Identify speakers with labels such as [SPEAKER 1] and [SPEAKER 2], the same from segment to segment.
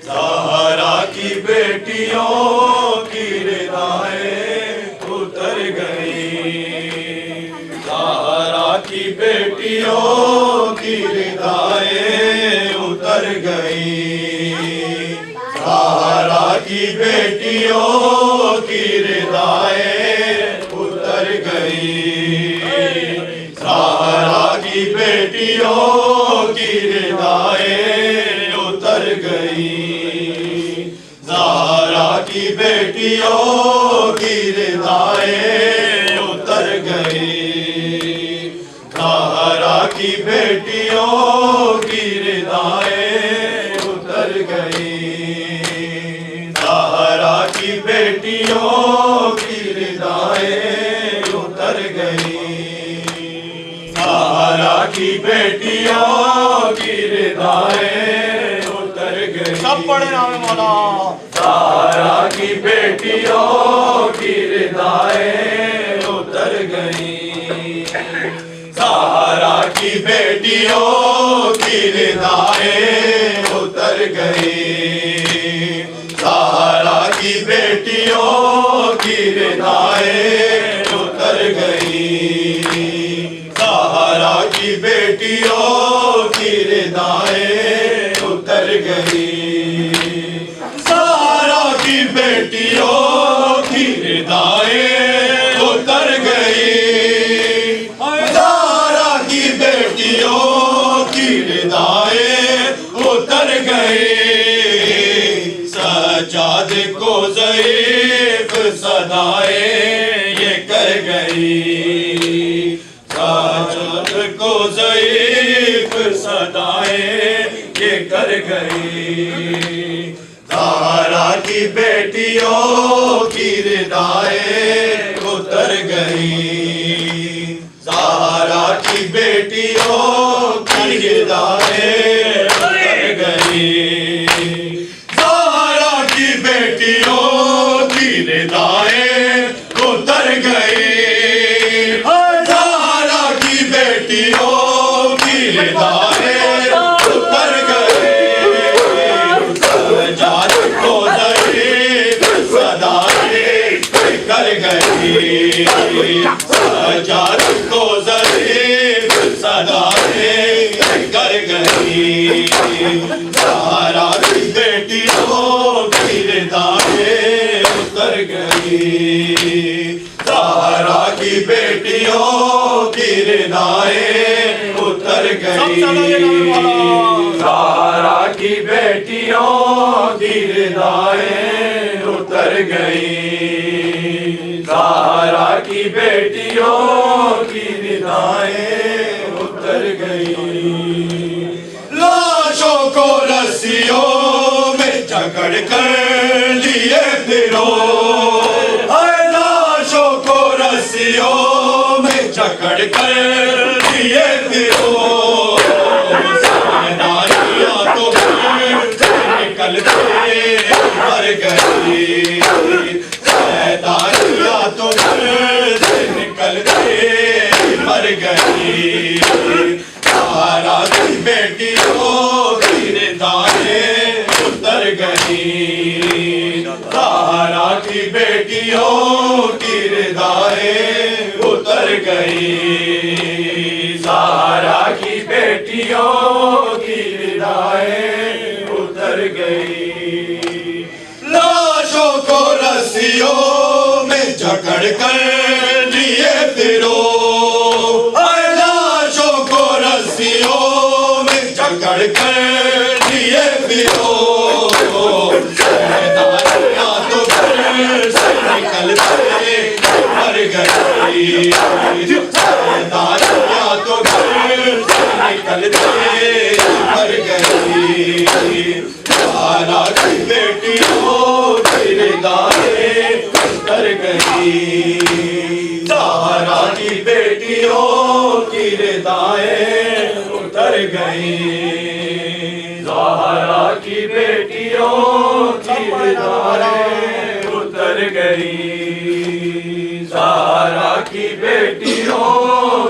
[SPEAKER 1] ज़हरा की बेटियों की रिदाएं उतर गई, ज़हरा की बेटियों की रिदाएं उतर गई, ज़हरा की बेटियों की रिदाएं उतर गई, ज़हरा की बेटियों की रिदाएं उतर गई, ज़हरा की बेटियों की रिदाएं उतर गई, ज़हरा की बेटियों की रिदाएं उतर गई, ज़हरा की बेटियों की रिदाएं उतर गई, ज़हरा की बेटियों की रिदाएं उतर गई।
[SPEAKER 2] सब पढ़े नाम मौला।
[SPEAKER 1] ज़हरा की बेटियों की रिदाएं उतर गई, ज़हरा की बेटियों की रिदाएं उतर गई, ज़हरा की बेटियों की रिदाएं उतर गई, ज़हरा की बेटियों की रिदाएं उतर गई, ज़हरा की बेटियों की रिदाएं उतर गई, ज़हरा की बेटियों की रिदाएं उतर गई, सज्जाद को ज़ईफ़ सदाएं ये कर गई, सज्जाद को ज़ईफ़ सदाएं ये कर गई, ज़हरा की बेटियों की रिदाएं उतर गई, ज़हरा की बेटियों की रिदाएं उतर गई, ज़हरा की बेटियों की रिदाएं उतर गई, ज़हरा की बेटियों की रिदाएं उतर गई, सज्जाद को ज़ईफ़ सदाएं कर गई, सज्जाद को ज़ईफ़ सदाएं कर गई, ज़हरा की बेटियों की रिदाएं उतर गई, ज़हरा की बेटियों की रिदाएं उतर गई, ज़हरा की बेटियों की रिदाएं उतर गई, ज़हरा की बेटियों की रिदाएं उतर गई, लाशों को रस्सियों में जकड़ कर लिए फिरो, लाशों को रस्सियों में जकड़ कर लिए फिरो, सहनाइयाँ तो निकलते मर गई, सहनाइयाँ तो निकलते मर गई, ज़हरा की बेटियों की रिदाएं उतर गई, ज़हरा की बेटियों की रिदाएं उतर गई, ज़हरा की बेटियों की रिदाएं उतर गई, लाशों को रस्सियों में जकड़ कर लिए फिरो, लाशों को रस्सियों में जकड़ कर लिए फिरो, सहनाइयाँ तो घर से निकलते मर गई, सहनाइयाँ तो घर से निकलते मर गई, ज़हरा की बेटियों की रिदाएं उतर गई, ज़हरा की बेटियों की रिदाएं उतर गई, ज़हरा की बेटियों की रिदाएं उतर गई, ज़हरा की बेटियों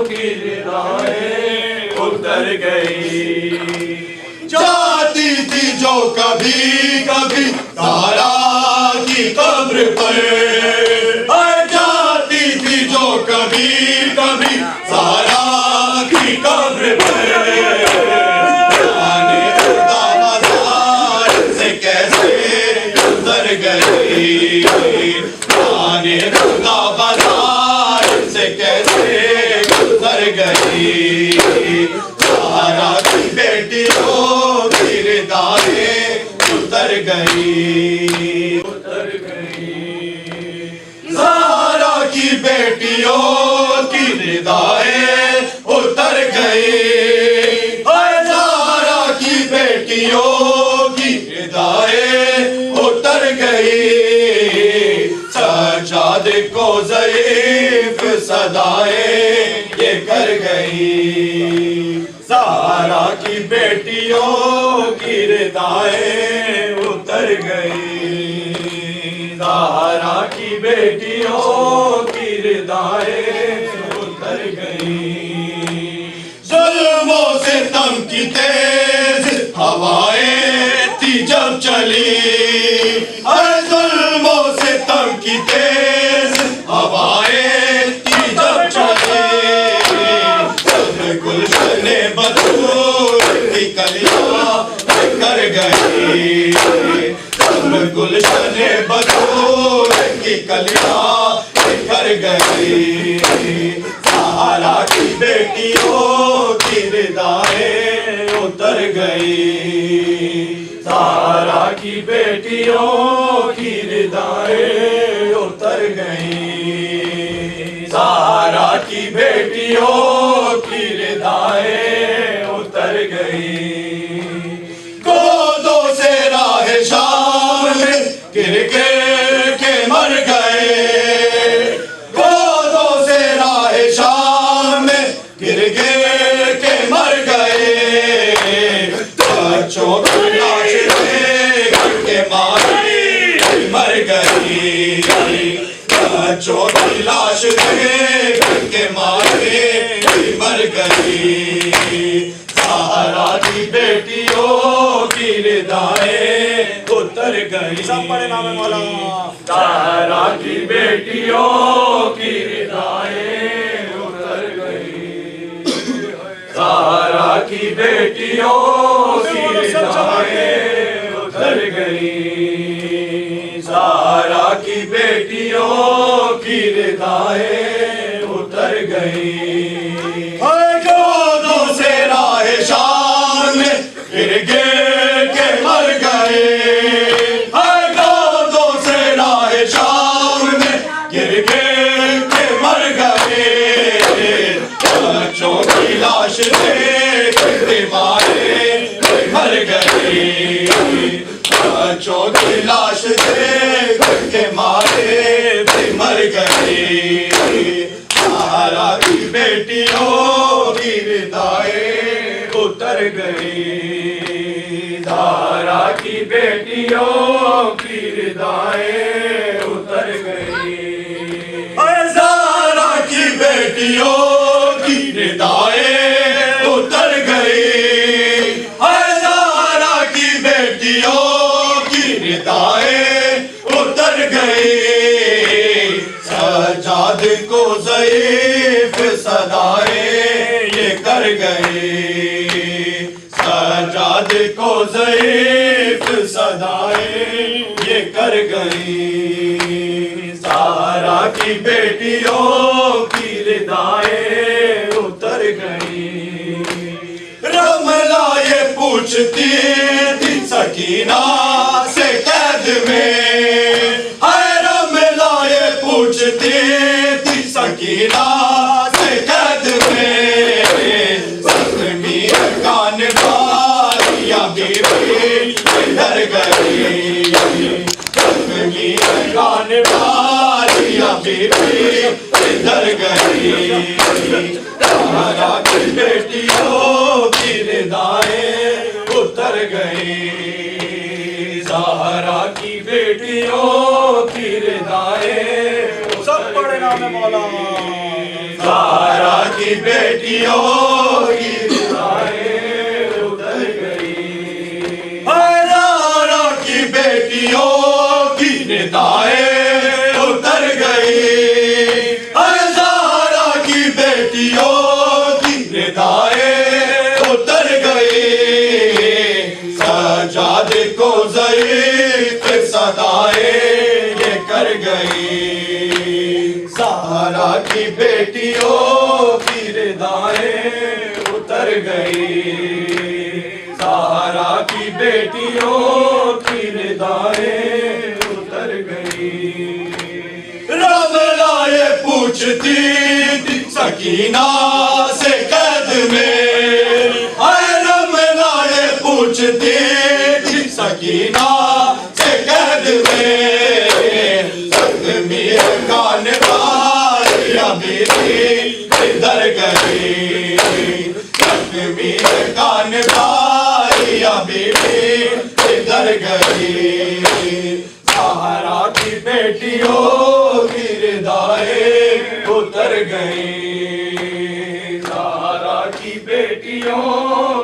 [SPEAKER 1] की रिदाएं उतर गई, जाती थी जाने गंगा बाजार से कैसे गुजर गई। ज़हरा की बेटियों की रिदाएं उतर गई, उतर गई। ज़हरा की बेटियों की रिदाएं उतर गई। ज़हरा की बेटियों की रिदाएं उतर गई। सज्जाद को ज़ईफ़ सदाएं ये कर गई। ज़हरा की बेटियों की रिदाएं उतर गई। ज़हरा की बेटियों की रिदाएं उतर गई। जुल्मों से तम की तेज हवाएं थी जब चली, हर जुल्मों से तम की तेज हवाएं थी जब चली। गुलशने बतूर की कलियां कर गई। गुलशने बतूर की कलियां कर गई। ज़हरा की बेटियों की रिदाएं उतर गई। ज़हरा की बेटियों की रिदाएं उतर गई। ज़हरा की बेटियों की रिदाएं उतर गई। गोदों से राह शाम में गिर गिर के मर गए। गोदों से राह शाम में गिर गिर के मर गए। बच्चों की लाश देख के मारी मर गई। बच्चों की लाश देख के मारे मर गई। ज़हरा की बेटियों की रिदाएं उतर गई। सब बड़े नाम है मौला। ज़हरा की बेटियों की रिदाएं उतर गई। ज़हरा की बेटियों की रिदाएं उतर गई। ज़हरा की बेटियों की रिदाएं उतर गई। गोदों से राह शाम में गिर गिर के मर गए। गोदों से राह शाम में गिर गिर के मर गए। बच्चों की लाश देख के मारे मर गए। बच्चों की लाश देख के मारे मर गए। ज़हरा की बेटियों की रिदाएं उतर गई। ज़हरा की बेटियों की रिदाएं उतर गई। ज़हरा की बेटियों की रिदाएं उतर गई। ज़हरा की बेटियों की रिदाएं उतर गई। सज्जाद को ज़ईफ़ सदाएं ये कर गई। सज्जाद को ज़ईफ़ सदाएं ये कर गई। ज़हरा की बेटियों की रिदाएं उतर गई। रमला ये पूछती थी सकीना से कैद में। पूछती थी सकीना से कैद में। ज़ख्मी कान बालियां भी डर गई। ज़ख्मी कान बालियां भी डर गई। ज़हरा की बेटियों की रिदाएं उतर गई। ज़हरा की बेटियों की रिदाएं सब बड़े नाम है मौला। ज़हरा की बेटियों की रिदाएं उतर गई। ज़हरा की बेटियों की रिदाएं उतर गई। ज़हरा की बेटियों की रिदाएं उतर गई। सज्जाद को ज़ईफ़ सदाएं ये कर उतर गई। सहारा की बेटियों की रिदाएं उतर गई। सहारा की बेटियों की रिदाएं उतर गई। रमला ये पूछती थी सकीना से कैद में, रमला ये पूछती थी सकीना से कैद में, जख्मी कान वालिया मेरी किधर गई, जख्मी कान वालिया मेरी किधर गई। सहारा की बेटियों की रिदाएं उतर गई। सहारा की बेटियों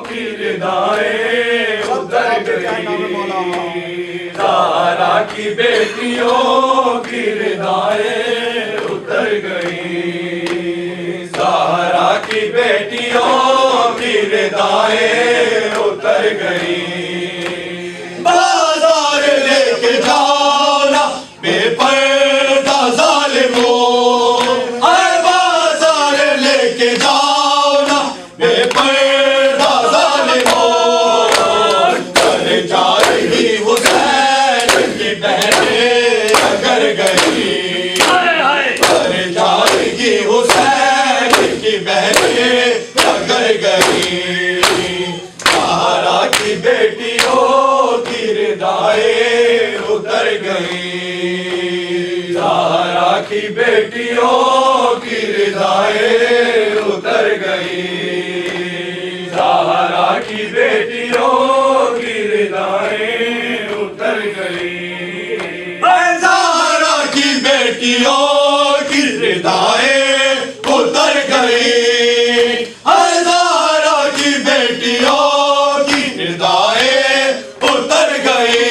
[SPEAKER 1] की रिदाएं उतर गई। सहारा की बेटियों की रिदाएं उतर गई। सहारा की बेटियों की रिदाएं उतर गई। बाजार लेके जाओ ना बेपर्दा जालिमों, बाजार लेके जाओ ना बेपर्दा जालिमों, कर जाएगी हुसैन की बहनें अगर गई, कर जाएगी हुसैन की बहनें अगर गई। सहारा की बेटियों की रिदाएं उतर गई। सहारा की बेटियों की रिदाएं उतर गई। सहारा की बेटियों की रिदाएं उतर गई। सहारा की बेटियों की रिदाएं उतर गई। सहारा की बेटियों की रिदाएं उतर गई।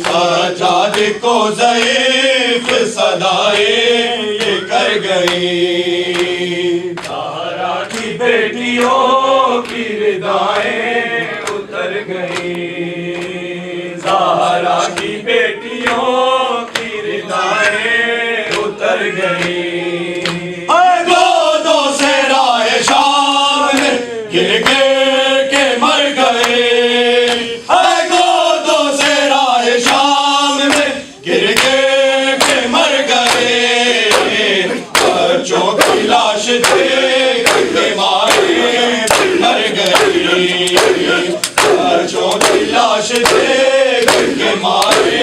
[SPEAKER 1] सजाद को ज़ईफ़ सदाएं ये कर गई। सहारा की बेटियों की रिदाएं उतर गई। सहारा की बेटियों की रिदाएं उतर गई। गोदों से राह शाम में गिर गिर के मर गए। गोदों से राह शाम में गिर गिर के मर गए। बच्चों की लाश देख के मारे मर गई। बच्चों की लाश देख के मारे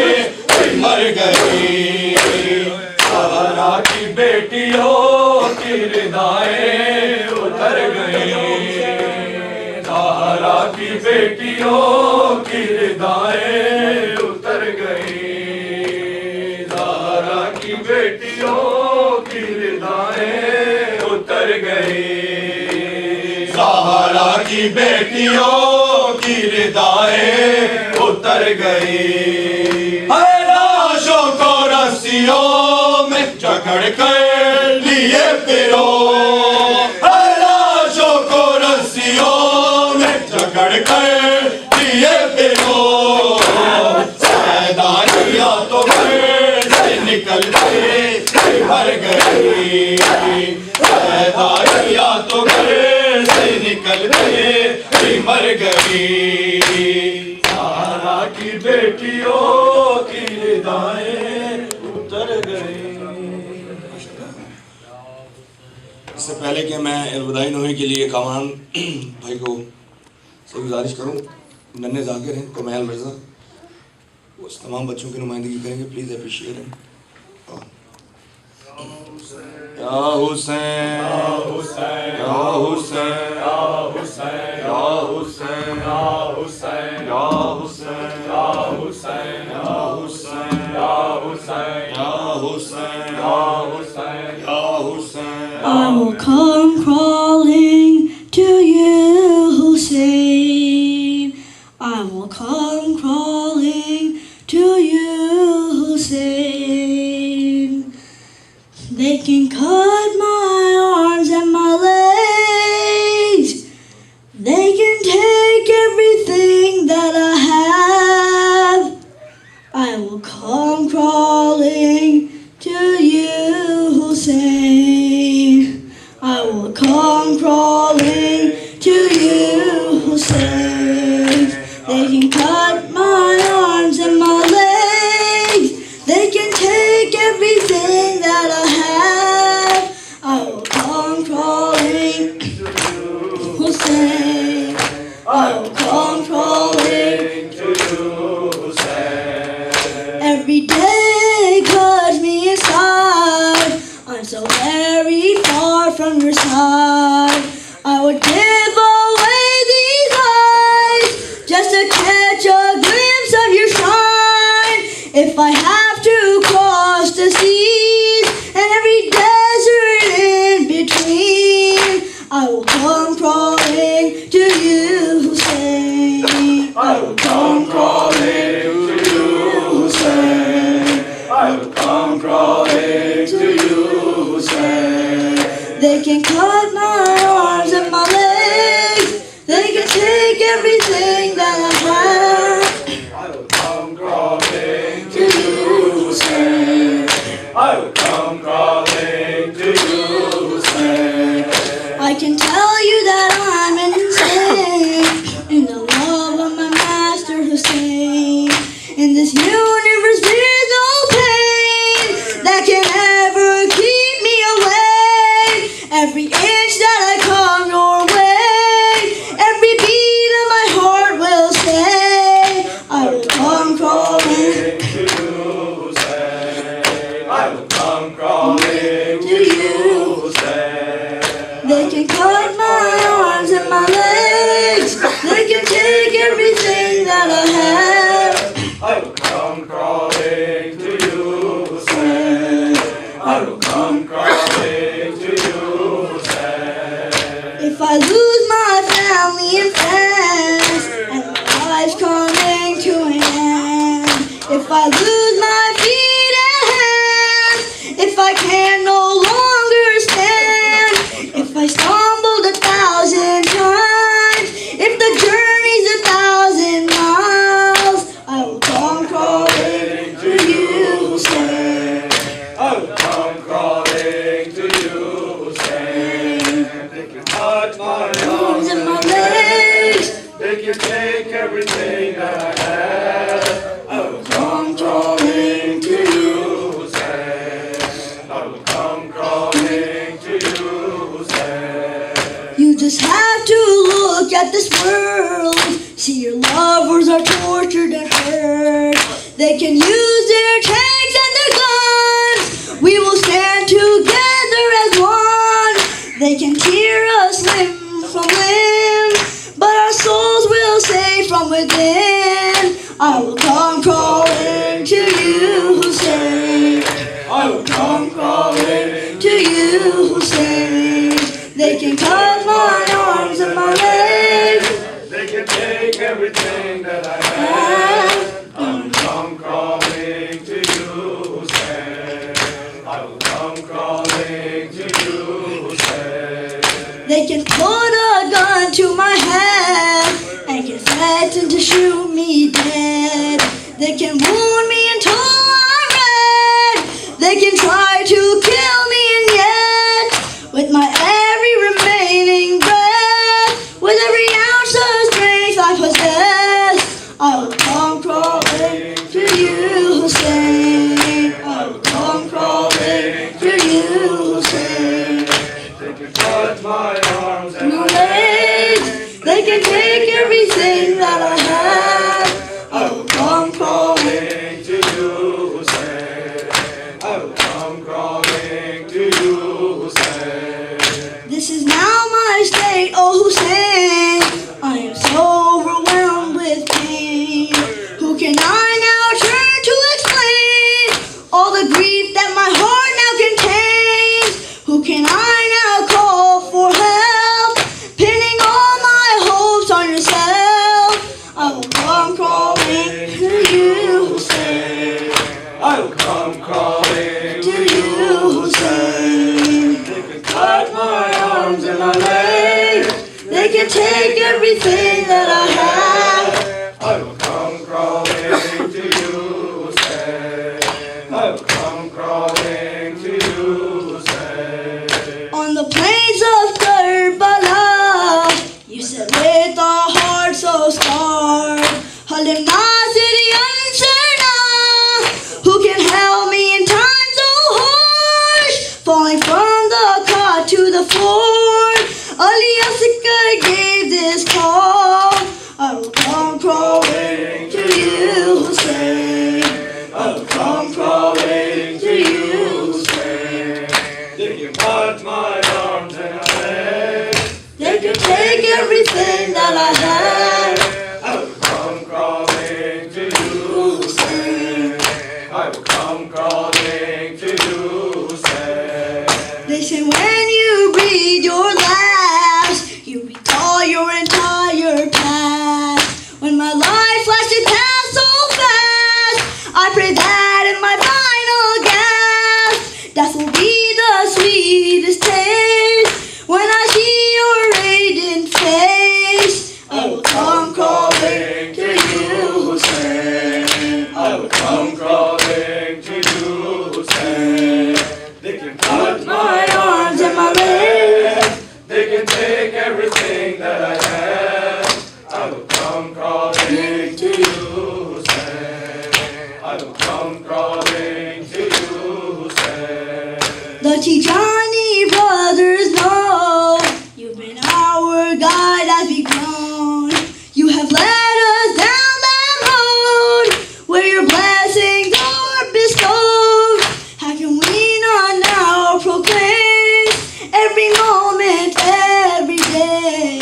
[SPEAKER 1] मर गई। सहारा की बेटियों की रिदाएं उतर गई। सहारा की बेटियों की रिदाएं उतर गई। सहारा की बेटियों की रिदाएं उतर गई। सहारा की बेटियों की रिदाएं उतर गई। लाशों को रस्सियों में जकड़ कर लिए फिरो। लाशों को रस्सियों में जकड़ कर लिए फिरो। सैदानियाँ तो घर से निकल के मर गई। सैदानियाँ तो घर से निकल के मर गई। सहारा की बेटियों की रिदाएं उतर गई।
[SPEAKER 2] इससे पहले कि मैं अलविदाई नोहे के लिए कामरान भाई को से गुजारिश करूं, नन्हे जाकिर हैं कमाल मिर्ज़ा उस तमाम बच्चों की नुमाइंदगी करेंगे, प्लीज़ अप्रिशिएट हैं। या हुसैन या हुसैन या हुसैन या हुसैन या हुसैन या हुसैन या हुसैन या हुसैन या हुसैन या हुसैन या हुसैन या हुसैन या Hussain.
[SPEAKER 3] I will come crawling to you, Hussein. I will come crawling to you, Hussein. They can cut my arms and my legs. They can take everything that I have. I will come crawling They can cut my arms and my legs. They can take everything that I have. I will come crawling, Hussein. I will come crawling to you, Hussein. Every day cuts me inside. I'm so very far from your side. I would give away these eyes just to catch a glimpse of your shine. If I have to cross the seas and every desert in between, I will come crawling to you, Hussein.
[SPEAKER 2] I will come crawling to you, Hussein. I will come crawling to you, Hussein.
[SPEAKER 3] They can cut my arms and my legs. They can take everything that I have.
[SPEAKER 2] I will come crawling to you, Hussein. I will come crawling to you, Hussein.
[SPEAKER 3] I can tell you that I'm insane in the love of my master Hussein. In this universe there's no pain that can ever keep me away. Every inch that I come your way, every beat of my heart will say, I will come crawling
[SPEAKER 2] To you, Hussein. I will come crawling
[SPEAKER 3] to you.
[SPEAKER 2] Hussein.
[SPEAKER 3] They can cut my arms and my legs. They can take everything that I have.
[SPEAKER 2] I will come crawling to you, Hussein. I will come crawling to you, Hussein.
[SPEAKER 3] If I lose my family and friends and my life's coming to an end, if I lose my feet and hands, if I can no longer stand, if I stumbled 1,000 times, if the journey's 1,000 miles, I will come crawling to you, Hussein.
[SPEAKER 2] I will come crawling to you, Hussein. They can cut my
[SPEAKER 3] Arms
[SPEAKER 2] arms
[SPEAKER 3] and
[SPEAKER 2] and
[SPEAKER 3] my
[SPEAKER 2] my
[SPEAKER 3] legs.
[SPEAKER 2] They can take everything that I have. I will come crawling to you, Hussein. I will come crawling to you, Hussein.
[SPEAKER 3] You just have to look at this world. See your lovers are tortured and hurt. They can use their tanks and their guns. We will stand together as one. They can tear us limb from limb, but our souls will say from within, I will come crawling to you, Hussein.
[SPEAKER 2] I will come crawling
[SPEAKER 3] To you, Hussein. They can cut my arms and my legs.
[SPEAKER 2] They can take everything that I have. I will come crawling to you, Hussein. I will come crawling to you, Hussein.
[SPEAKER 3] They can put a gun to my head and can threaten to shoot me dead. They can wound me until I'm red. They can try to kill me, and yet, with my every remaining breath, with every ounce of strength I possess, I will come crawling to you, Hussein. I will come crawling to you, Hussein.
[SPEAKER 2] They can cut my arms and
[SPEAKER 3] My
[SPEAKER 2] my
[SPEAKER 3] legs, they can take everything that I have. I will come crawling.
[SPEAKER 2] crawling to you, Hussein. I will come crawling to you, Hussein.
[SPEAKER 3] This is now my state, oh Hussein. I am so overwhelmed with pain. Who can I now turn to explain all the grief that my heart now contains? Who can I now call for help? Pinning all my hopes on yourself. I will come crawling to you, Hussein.
[SPEAKER 2] I will come crawling
[SPEAKER 3] To you, Hussein.
[SPEAKER 2] They can cut my arms and my legs.
[SPEAKER 3] They can take everything that I have.
[SPEAKER 2] I will come crawling to you, Hussein. I will come crawling to you, Hussein.
[SPEAKER 3] On the plains of Karbala, you said with a heart so scarred, in my city answer now. Who can help me in times so harsh? Falling from the car to the floor. Ali Asika gave this call. I will come crawling to you, Hussein. I will come crawling to you, Hussein.
[SPEAKER 2] They can cut my arms and legs.
[SPEAKER 3] They can take everything that I have.
[SPEAKER 2] I will come crawling to you, Hussein. I will come crawling to you, Hussein.
[SPEAKER 3] Listen, when you breathe your last, you recall your entire past. When my life flashes past so fast, I pray that in my final gasp, death will be the sweetest taste. When I see your radiant face, I will come crawling to you, Hussein.
[SPEAKER 2] I will come crawling to you, Hussein. They can cut
[SPEAKER 3] My arms and my legs.
[SPEAKER 2] They can take everything that I have. I will come crawling to you, Hussein. I will come crawling to you, Hussein.
[SPEAKER 3] The Tijani brothers know you've been our guide as we've grown. You have led us down that road where your blessings are bestowed. How can we not now proclaim every moment, every day?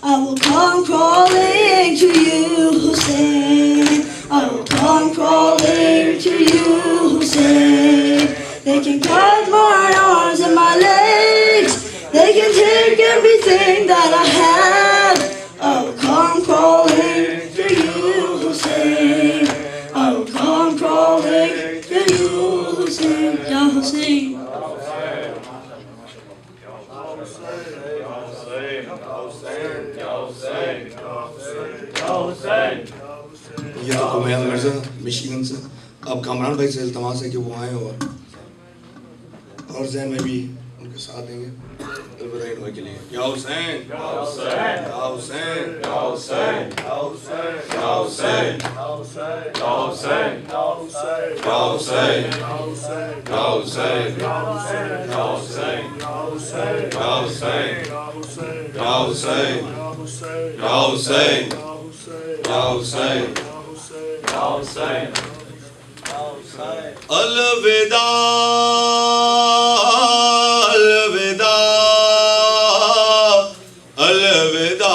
[SPEAKER 3] I will come crawling to you, Hussein. I will come crawling to you, Hussein. They can cut my arms and my legs. They can take everything that I have. I will come crawling to you, Hussein. I will come crawling to you, Hussein. Ya Hussein.
[SPEAKER 4] ये तो Kumail Mirza Michigan से अब कामरान भाई से इल्तमास है कि वो आए और जैन में भी उनके साथ देंगे अलविदा इनवाई के लिए या हुसैन या हुसैन या हुसैन या हुसैन या हुसैन या हुसैन या हुसैन या हुसैन या हुसैन या हुसैन या हुसैन या हुसैन या हुसैन या हुसैन या हुसैन या हुसैन या हुसैन या हुसैन या हुसैन अलविदा अलविदा अलविदा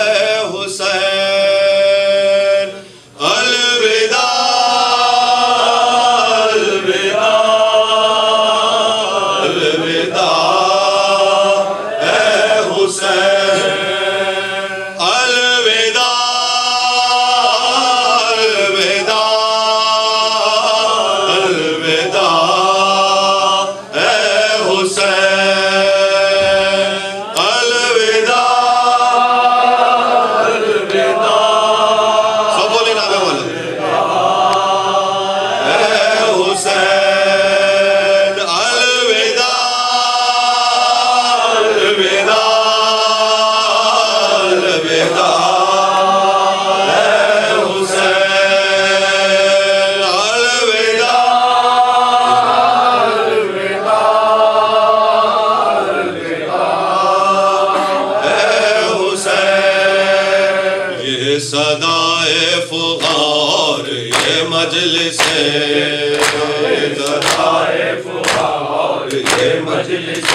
[SPEAKER 4] ए हुसैन अलविदा अलविदा अलविदा ए हुसैन अलविदा अलविदा अलविदा ए हुसैन अलविदा अलविदा सब बोले ना बोले ए हुसैन अलविदा अलविदा अलविदा ए हुसैन अलविदा ये सदाए फुगार ये मजलिस सदाए फुगार ये मजलिस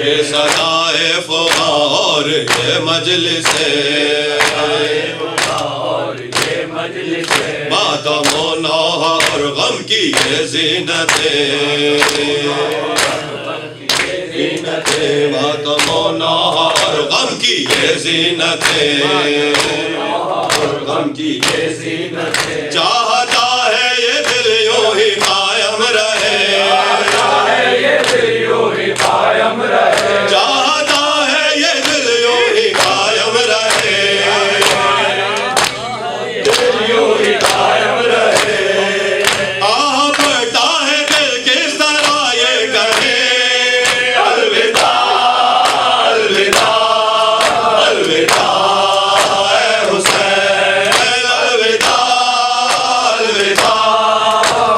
[SPEAKER 4] ये सदाए फुगार ये मजलिस मातमो नौह और गम की ये ज़ीनत मातमो नौह और गम की ये ज़ीनत और गम की ये ज़ीनत चाहता है ये दिल यूं ही